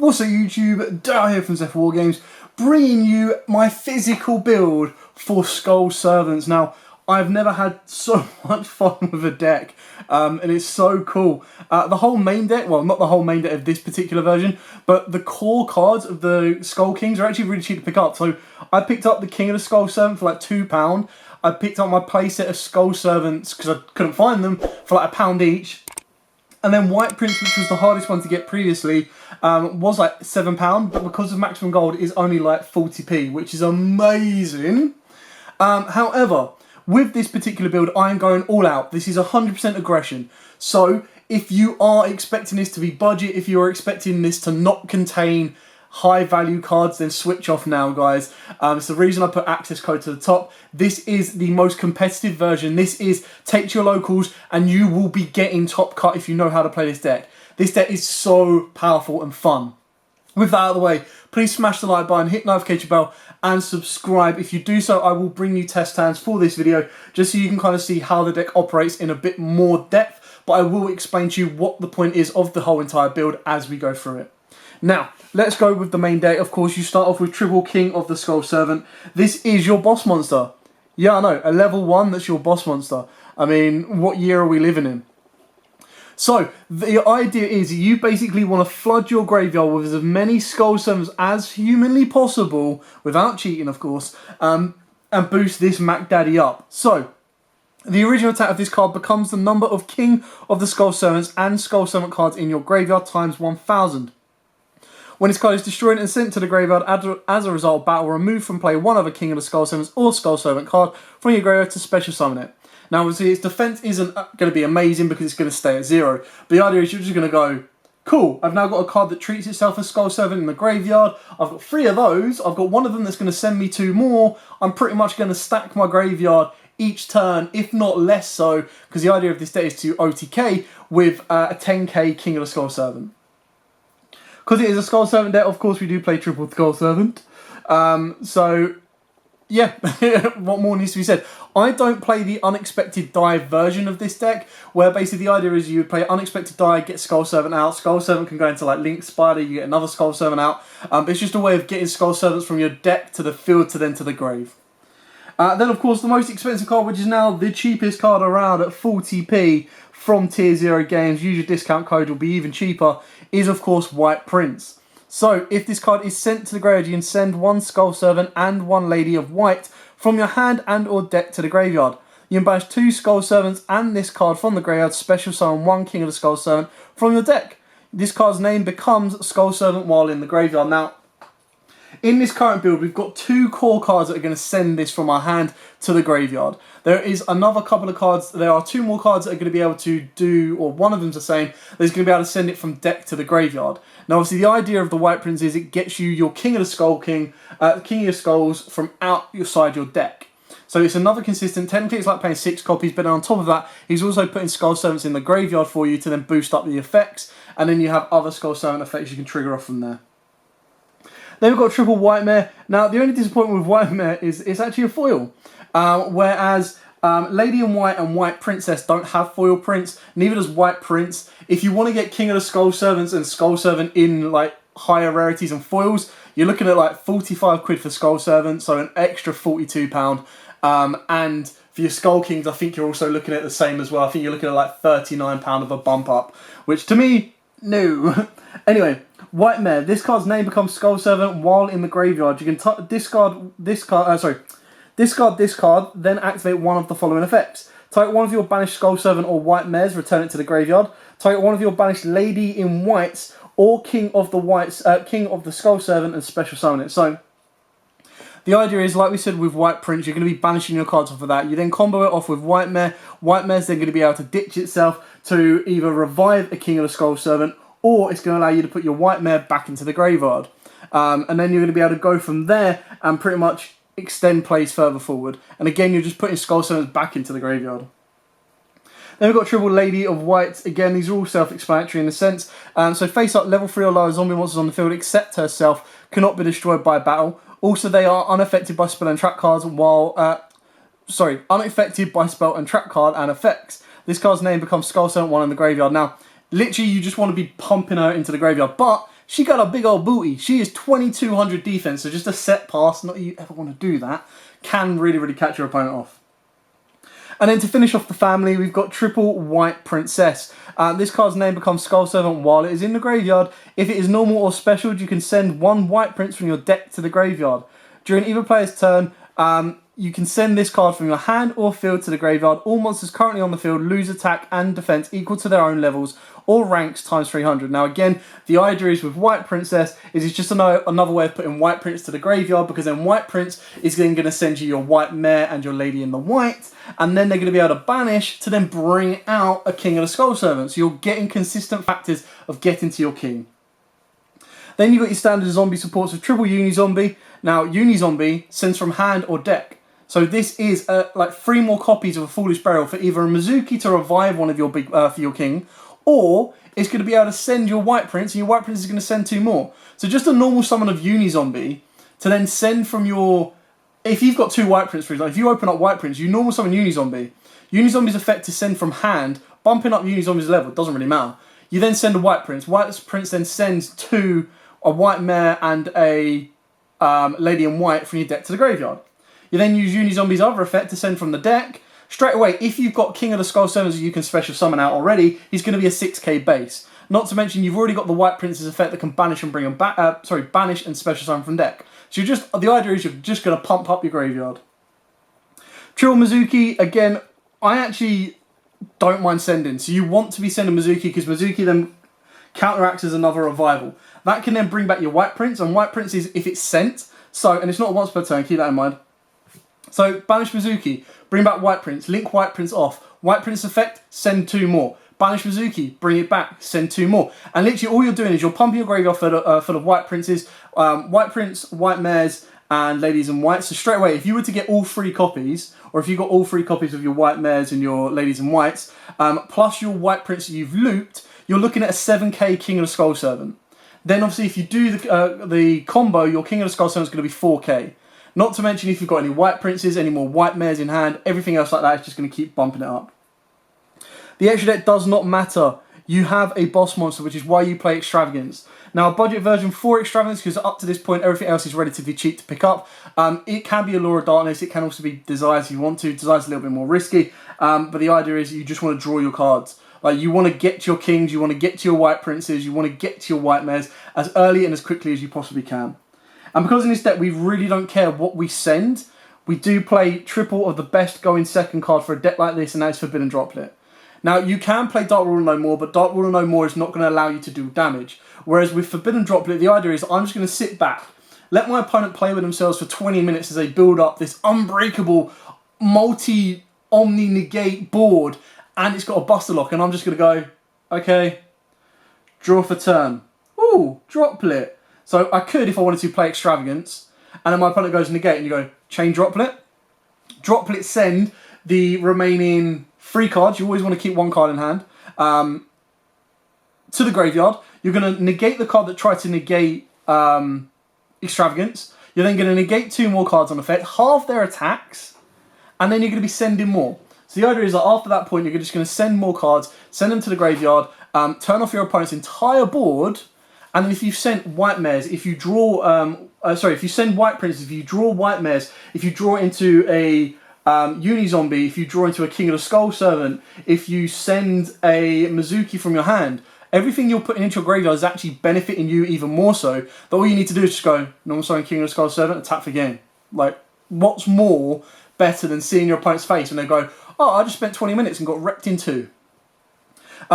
What's up YouTube, Dale here from Zephyr War Games, bringing you my physical build for Skull Servants. Now, I've never had so much fun with a deck, and it's so cool. The whole main deck, well, not the whole main deck of this particular version, but the core cards of the Skull Kings are actually really cheap to pick up. So I picked up the King of the Skull Servant for like £2. I picked up my playset of Skull Servants, because I couldn't find them, for like £1 each. And then White Prince, which was the hardest one to get previously, was like £7, but because of maximum gold, is only like 40p, which is amazing. However, with this particular build, I am going all out. This is 100% aggression. So, if you are expecting this to be budget, if you are expecting this to not contain high value cards, then switch off now, guys. It's the reason I put access code to the top. This is the most competitive version. This is take to your locals and you will be getting top cut if you know how to play this deck. This deck is so powerful and fun. With that out of the way, please smash the like button, hit notification bell and subscribe. If you do so, I will bring you test hands for this video just so you can kind of see how the deck operates in a bit more depth, but I will explain to you what the point is of the whole entire build as we go through it. Now, let's go with the main deck. Of course, you start off with triple King of the Skull Servant. This is your boss monster. Yeah, I know, a level 1, that's your boss monster. I mean, what year are we living in? So, the idea is you basically want to flood your graveyard with as many Skull Servants as humanly possible, without cheating, of course, and boost this Mac Daddy up. So, the original attack of this card becomes the number of King of the Skull Servants and Skull Servant cards in your graveyard times 1000. When this card is destroyed and sent to the graveyard, as a result of battle, remove from play one other King of the Skull Servants or Skull Servant card from your graveyard to special summon it. Now, obviously, its defense isn't going to be amazing because it's going to stay at 0. But the idea is you're just going to go, cool, I've now got a card that treats itself as Skull Servant in the graveyard. I've got 3 of those. I've got one of them that's going to send me 2 more. I'm pretty much going to stack my graveyard each turn, if not less so, because the idea of this deck is to OTK with a 10k King of the Skull Servant. Because it is a Skull Servant deck, of course we do play triple Skull Servant. So, yeah, what more needs to be said? I don't play the Unexpected Die version of this deck, where basically the idea is you would play Unexpected Die, get Skull Servant out. Skull Servant can go into like Link Spider, you get another Skull Servant out. But it's just a way of getting Skull Servants from your deck to the field to then to the grave. Then, of course, the most expensive card, which is now the cheapest card around at 40p from Tier 0 games, use your discount code, will be even cheaper, is, of course, White Prince. So, if this card is sent to the graveyard, you can send 1 Skull Servant and 1 Lady of White from your hand and or deck to the graveyard. You can banish 2 Skull Servants and this card from the graveyard, special summon 1 King of the Skull Servant from your deck. This card's name becomes Skull Servant while in the graveyard. Now, in this current build, we've got 2 core cards that are going to send this from our hand to the graveyard. There is another couple of cards, there are 2 more cards that are going to be able to do, or one of them's the same, that's going to be able to send it from deck to the graveyard. Now, obviously, the idea of the White Prince is it gets you your King of the Skull King of your Skulls from outside your deck. So it's another consistent, technically it's like playing 6 copies, but on top of that, he's also putting Skull Servants in the graveyard for you to then boost up the effects, and then you have other Skull Servant effects you can trigger off from there. Then we've got triple White Mare. Now, the only disappointment with White Mare is it's actually a foil. Whereas Lady in White and White Princess don't have foil prints, neither does White Prince. If you want to get King of the Skull Servants and Skull Servant in like higher rarities and foils, you're looking at like 45 quid for Skull Servant, so an extra £42. And for your Skull Kings, I think you're also looking at the same as well. I think you're looking at like £39 of a bump up, which to me, no. Anyway, White Mare. This card's name becomes Skull Servant while in the graveyard. You can discard this card, then activate one of the following effects. Target one of your banished Skull Servant or White Mares, return it to the graveyard. Target one of your banished Lady in Whites or King of the Skull Servant and special summon it. So, the idea is, like we said with White Prince, you're going to be banishing your cards off of that. You then combo it off with White Mare. White Mare's then going to be able to ditch itself to either revive a King of the Skull Servant, or it's going to allow you to put your White Mare back into the graveyard. And then you're going to be able to go from there and pretty much extend plays further forward. And again, you're just putting Skull Servants back into the graveyard. Then we've got triple Lady of White. Again, these are all self-explanatory in a sense. So face up, level 3 or lower zombie monsters on the field except herself cannot be destroyed by battle. Also, they are unaffected by spell and trap cards unaffected by spell and trap card and effects. This card's name becomes Skull Servant 1 in the graveyard. Now, literally, you just want to be pumping her into the graveyard, but She got a big old booty. She is 2200 defense, so just a set pass, not that you ever want to do that, can really, really catch your opponent off. And then to finish off the family, we've got Triple White Princess. This card's name becomes Skull Servant while it is in the graveyard. If it is normal or special, you can send one White Prince from your deck to the graveyard. During either player's turn, you can send this card from your hand or field to the graveyard. All monsters currently on the field lose attack and defense equal to their own levels or ranks times 300. Now again, the idea is with White Princess is it's just another way of putting White Prince to the graveyard, because then White Prince is then going to send you your White Mare and your Lady in the White, and then they're going to be able to banish to then bring out a King of the Skull Servant. So you're getting consistent factors of getting to your king. Then you've got your standard zombie supports with Triple Uni Zombie. Now Uni Zombie sends from hand or deck. So this is like 3 more copies of a Foolish Burial for either a Mizuki to revive one of your big for your king, or it's going to be able to send your White Prince, and your White Prince is going to send 2 more. So just a normal summon of Uni Zombie to then send from your... If you've got 2 White Prince, for example, if you open up White Prince, you normal summon Uni Zombie. Uni Zombie's effect to send from hand, bumping up Uni Zombie's level, it doesn't really matter. You then send a White Prince. White Prince then sends a White Mare and a Lady in White from your deck to the graveyard. You then use Uni Zombie's other effect to send from the deck. Straight away, if you've got King of the Skull Servants you can special summon out already, he's going to be a 6k base. Not to mention, you've already got the White Prince's effect that can banish and bring him back. Banish and special summon from deck. So the idea is you're just going to pump up your graveyard. Trill Mizuki, again, I actually don't mind sending. So you want to be sending Mizuki because Mizuki then counteracts as another revival. That can then bring back your White Prince, and White Prince is if it's sent. So, and it's not once per turn, keep that in mind. So, banish Mizuki, bring back White Prince, link White Prince off. White Prince effect, send 2 more. Banish Mizuki, bring it back, send 2 more. And literally all you're doing is you're pumping your graveyard full of White Princes, White Prince, White Mares, and Ladies in White. So straight away, if you were to get all 3 copies, or if you got all 3 copies of your White Mares and your Ladies in Whites, plus your White Prince that you've looped, you're looking at a 7k King of the Skull Servant. Then obviously if you do the combo, your King of the Skull Servant is going to be 4k. Not to mention if you've got any White Princes, any more White Mares in hand, everything else like that is just going to keep bumping it up. The extra deck does not matter. You have a boss monster, which is why you play Extravagance. Now, a budget version for Extravagance, because up to this point, everything else is relatively cheap to pick up. It can be a Lure of Darkness. It can also be Desires if you want to. Desires a little bit more risky. But the idea is you just want to draw your cards. Like, you want to get to your kings, you want to get to your White Princes, you want to get to your White Mares as early and as quickly as you possibly can. And because in this deck we really don't care what we send, we do play triple of the best going second card for a deck like this, and that is Forbidden Droplet. Now, you can play Dark Ruler No More, but Dark Ruler No More is not going to allow you to do damage. Whereas with Forbidden Droplet, the idea is I'm just going to sit back, let my opponent play with themselves for 20 minutes as they build up this unbreakable, multi-omni-negate board, and it's got a Buster Lock, and I'm just going to go, okay, draw for turn. Ooh, Droplet. So I could, if I wanted to, play Extravagance, and then my opponent goes negate, and you go, chain Droplet. Droplet send the remaining 3 cards, you always want to keep 1 card in hand, to the graveyard. You're going to negate the card that tried to negate Extravagance. You're then going to negate 2 more cards on effect, halve their attacks, and then you're going to be sending more. So the idea is that after that point, you're just going to send more cards, send them to the graveyard, turn off your opponent's entire board, and then if you've sent White Mares, if you draw, if you send White Princes, if you draw White Mares, if you draw into a Uni Zombie, if you draw into a King of the Skull Servant, if you send a Mizuki from your hand, everything you're putting into your graveyard is actually benefiting you even more so. That all you need to do is just go, normal summon King of the Skull Servant, attack for game. Like, what's more better than seeing your opponent's face when they go, oh, I just spent 20 minutes and got wrecked in 2.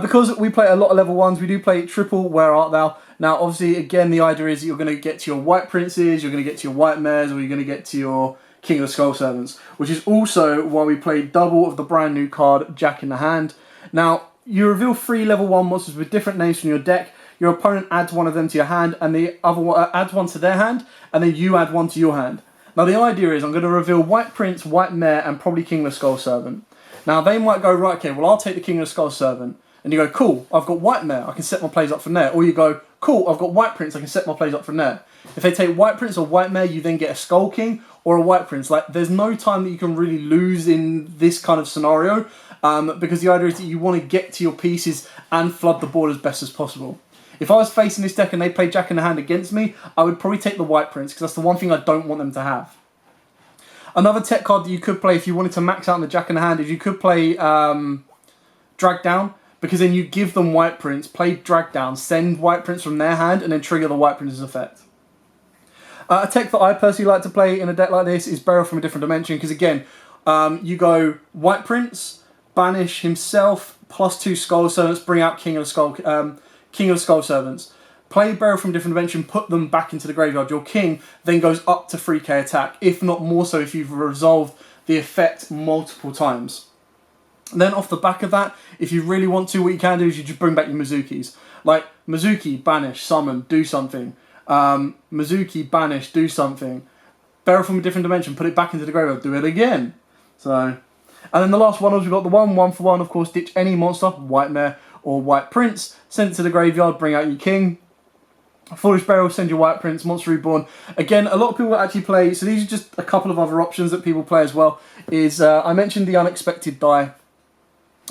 Because we play a lot of level 1s, we do play triple Where Art Thou. Now, obviously, again, the idea is that you're going to get to your White Princes, you're going to get to your White Mares, or you're going to get to your King of the Skull Servants, which is also why we play double of the brand new card, Jack in the Hand. Now, you reveal 3 level 1 monsters with different names from your deck. Your opponent adds one of them to your hand, and the other one adds one to their hand, and then you add one to your hand. Now, the idea is I'm going to reveal White Prince, White Mare, and probably King of the Skull Servant. Now, they might go, right, okay, well, I'll take the King of the Skull Servant. And you go, cool, I've got White Mare, I can set my plays up from there. Or you go, cool, I've got White Prince, I can set my plays up from there. If they take White Prince or White Mare, you then get a Skull King or a White Prince. Like, there's no time that you can really lose in this kind of scenario, because the idea is that you want to get to your pieces and flood the board as best as possible. If I was facing this deck and they played Jack in the Hand against me, I would probably take the White Prince, because that's the one thing I don't want them to have. Another tech card that you could play if you wanted to max out in the Jack in the Hand is you could play Drag Down, because then you give them White Prince, play Drag Down, send White Prince from their hand, and then trigger the White Prince's effect. A tech that I personally like to play in a deck like this is Burial from a Different Dimension, because again, you go White Prince, banish himself, +2 Skull Servants, bring out King of the Skull Servants. Play Burial from a Different Dimension, put them back into the graveyard. Your king then goes up to 3k attack, if not more so if you've resolved the effect multiple times. And then off the back of that, if you really want to, what you can do is you just bring back your Mizukis. Like, Mizuki, banish, summon, do something. Mizuki, banish, do something. Burial from a Different Dimension, put it back into the graveyard, do it again. So, and then the last one is we've got the 1 for 1, of course, ditch any monster, White Mare or White Prince, send it to the graveyard, bring out your king. Foolish Burial, send your White Prince, Monster Reborn. Again, a lot of people actually play, so these are just a couple of other options that people play as well, is, I mentioned the Unexpected Die,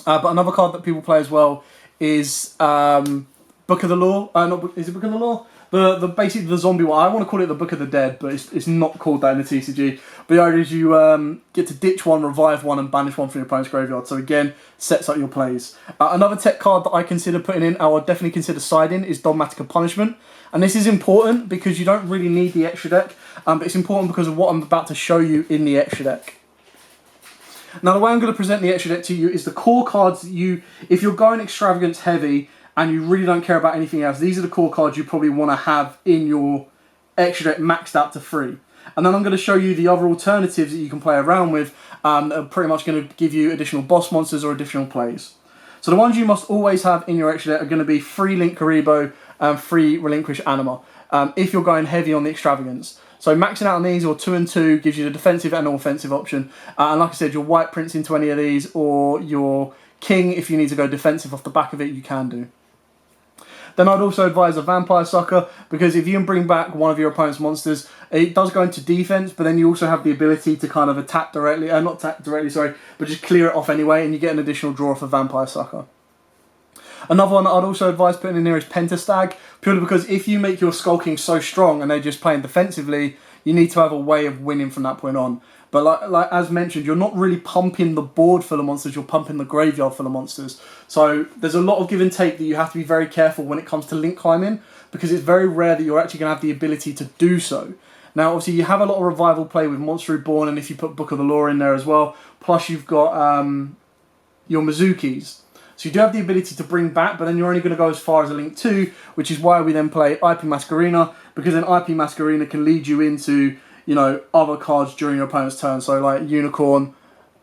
but another card that people play as well is Book of the Law. Is it Book of the Law? Basically the zombie one. I want to call it the Book of the Dead, but it's not called that in the TCG. But the idea is you get to ditch one, revive one, and banish one from your opponent's graveyard. So again, sets up your plays. Another tech card that I consider putting in, I would definitely consider siding, is Dogmatic Punishment. And this is important because you don't really need the extra deck, but it's important because of what I'm about to show you in the extra deck. Now, the way I'm going to present the extra deck to you is the core cards that if you're going extravagance heavy and you really don't care about anything else, these are the core cards you probably want to have in your extra deck maxed out to 3. And then I'm going to show you the other alternatives that you can play around with that are pretty much going to give you additional boss monsters or additional plays. So the ones you must always have in your extra deck are going to be 3 Link Karibo and 3 Relinquish Anima, if you're going heavy on the extravagance. So maxing out on these, or 2 and 2, gives you the defensive and offensive option. And like I said, your White Prince into any of these, or your King, if you need to go defensive off the back of it, you can do. Then I'd also advise a Vampire Sucker, because if you can bring back one of your opponent's monsters, it does go into defense, but then you also have the ability to kind of attack directly, not attack directly, sorry, but just clear it off anyway, and you get an additional draw off a Vampire Sucker. Another one that I'd also advise putting in here is Pentastag, purely because if you make your Skull King so strong and they're just playing defensively, you need to have a way of winning from that point on. But like as mentioned, you're not really pumping the board full of monsters, you're pumping the graveyard full of monsters. So there's a lot of give and take that you have to be very careful when it comes to link climbing, because it's very rare that you're actually going to have the ability to do so. Now, obviously, you have a lot of revival play with Monster Reborn, and if you put Book of the Law in there as well, plus you've got your Mizukis. So you do have the ability to bring back, but then you're only going to go as far as a Link 2, which is why we then play IP Masquerena, because then IP Masquerena can lead you into, you know, other cards during your opponent's turn, so like Unicorn,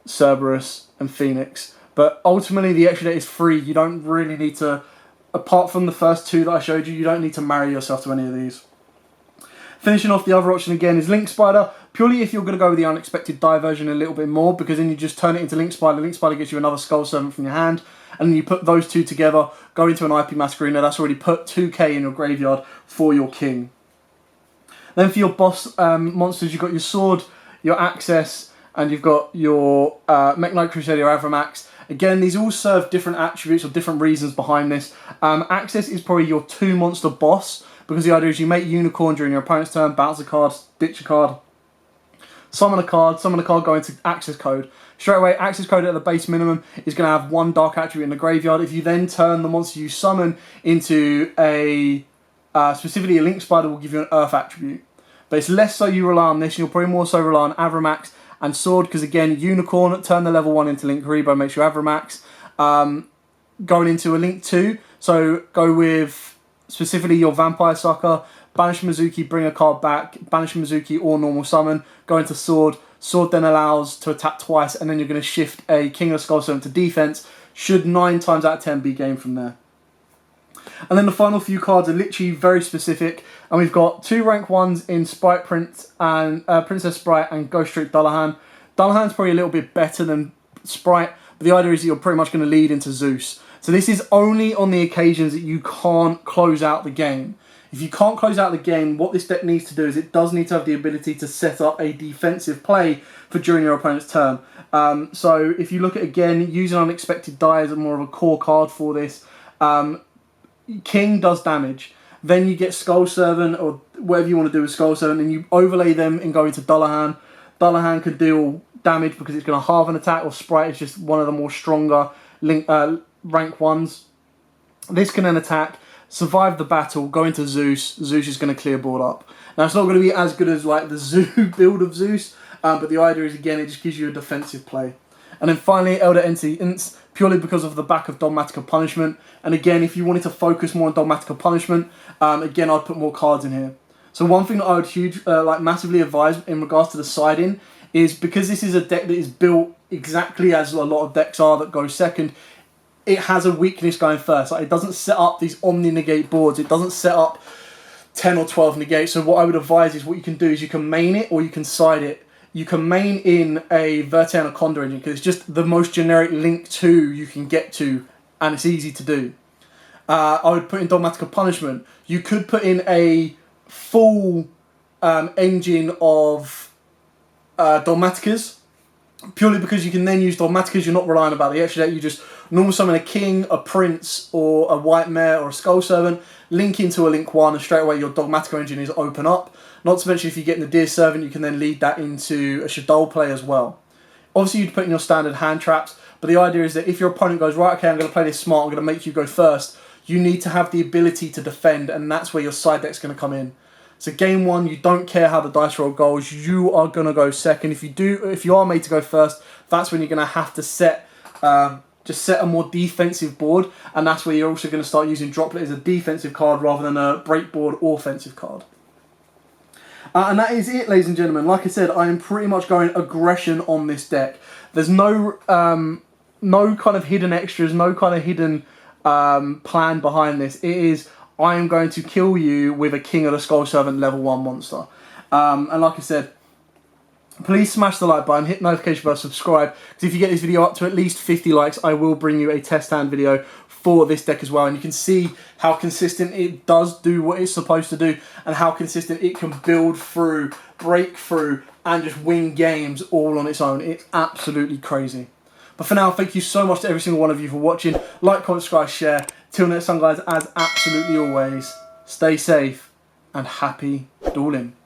Cerberus, and Phoenix. But ultimately, the extra deck is free. You don't really need to, apart from the first 2 that I showed you, you don't need to marry yourself to any of these. Finishing off, the other option again is Link Spider, purely if you're going to go with the Unexpected Die version a little bit more, because then you just turn it into Link Spider. Link Spider gets you another Skull Servant from your hand, and then you put those 2 together, go into an IP Masquerena, that's already put 2k in your graveyard for your king. Then for your boss monsters, you've got your Sword, your Access, and you've got your Mech Knight Crusader, your Avramax. Again, these all serve different attributes or different reasons behind this. Access is probably your 2 monster boss, because the idea is you make Unicorn during your opponent's turn, bounce a card, ditch a card, summon a card, go into Access Code. Straight away, Access Code at the base minimum is going to have 1 dark attribute in the graveyard. If you then turn the monster you summon into a, specifically a Link Spider, will give you an Earth attribute. But it's less so you rely on this, you'll probably more so rely on Avramax and Sword, because again, Unicorn, turn the level 1 into Link Karibo, makes you Avramax. Going into a Link 2, so go with specifically your Vampire Sucker, banish Mizuki, bring a card back, banish Mizuki or normal summon, go into Sword. Sword then allows to attack twice, and then you're going to shift a King of Skull Servant to defense, should 9 times out of 10 be gained from there. And then the final few cards are literally very specific, and we've got 2 rank 1s in Sprite Prince and Princess Sprite and Ghost Trick Dullahan. Dullahan's probably a little bit better than Sprite, but the idea is that you're pretty much going to lead into Zeus. So this is only on the occasions that you can't close out the game. If you can't close out the game, what this deck needs to do is it does need to have the ability to set up a defensive play for during your opponent's turn. So if you look at, again, using Unexpected Die as more of a core card for this, King does damage. Then you get Skull Servant, or whatever you want to do with Skull Servant, and you overlay them and go into Dullahan. Dullahan could deal damage because it's going to halve an attack, or Sprite is just one of the more stronger rank ones. This can then attack, survive the battle, go into Zeus. Zeus is going to clear board up. Now, it's not going to be as good as like the Zoo build of Zeus, but the idea is, again, it just gives you a defensive play. And then finally, Elder Entity Ints, purely because of the back of Dogmatic Punishment. And again, if you wanted to focus more on Dogmatic Punishment, again, I'd put more cards in here. So one thing that I would massively advise in regards to the siding is, because this is a deck that is built exactly as a lot of decks are that go second, it has a weakness going first. Like, it doesn't set up these Omni-Negate boards. It doesn't set up 10 or 12 negates. So what I would advise is, what you can do is you can main it or you can side it. You can main in a Vertiana Condor engine because it's just the most generic Link 2 you can get to, and it's easy to do. I would put in Dogmatic Punishment. You could put in a full engine of Dogmaticas, purely because you can then use Dogmaticas. You're not relying about the extra deck. You just normal summon a King, a Prince, or a White Mare, or a Skull Servant, link into a Link 1, and straight away your Dogmatica engine is open up. Not to mention, if you get in the Deer Servant, you can then lead that into a Shaddoll play as well. Obviously, you'd put in your standard hand traps, but the idea is that if your opponent goes, right, okay, I'm going to play this smart, I'm going to make you go first, you need to have the ability to defend, and that's where your side deck's going to come in. So game one, you don't care how the dice roll goes, you are going to go second. If you are made to go first, that's when you're going to have to set a more defensive board, and that's where you're also going to start using Droplet as a defensive card rather than a breakboard or offensive card. And that is it, ladies and gentlemen. Like I said, I am pretty much going aggression on this deck. There's no kind of hidden extras, no kind of hidden plan behind this. It is, I am going to kill you with a King of the Skull Servant level 1 monster. And like I said, please smash the like button, hit notification bell, subscribe, because if you get this video up to at least 50 likes, I will bring you a test hand video for this deck as well, and you can see how consistent it does do what it's supposed to do, and how consistent it can build through, break through, and just win games all on its own. It's absolutely crazy. But for now, thank you so much to every single one of you for watching. Like, comment, subscribe, share. Till next time, guys, as absolutely always, stay safe and happy dueling.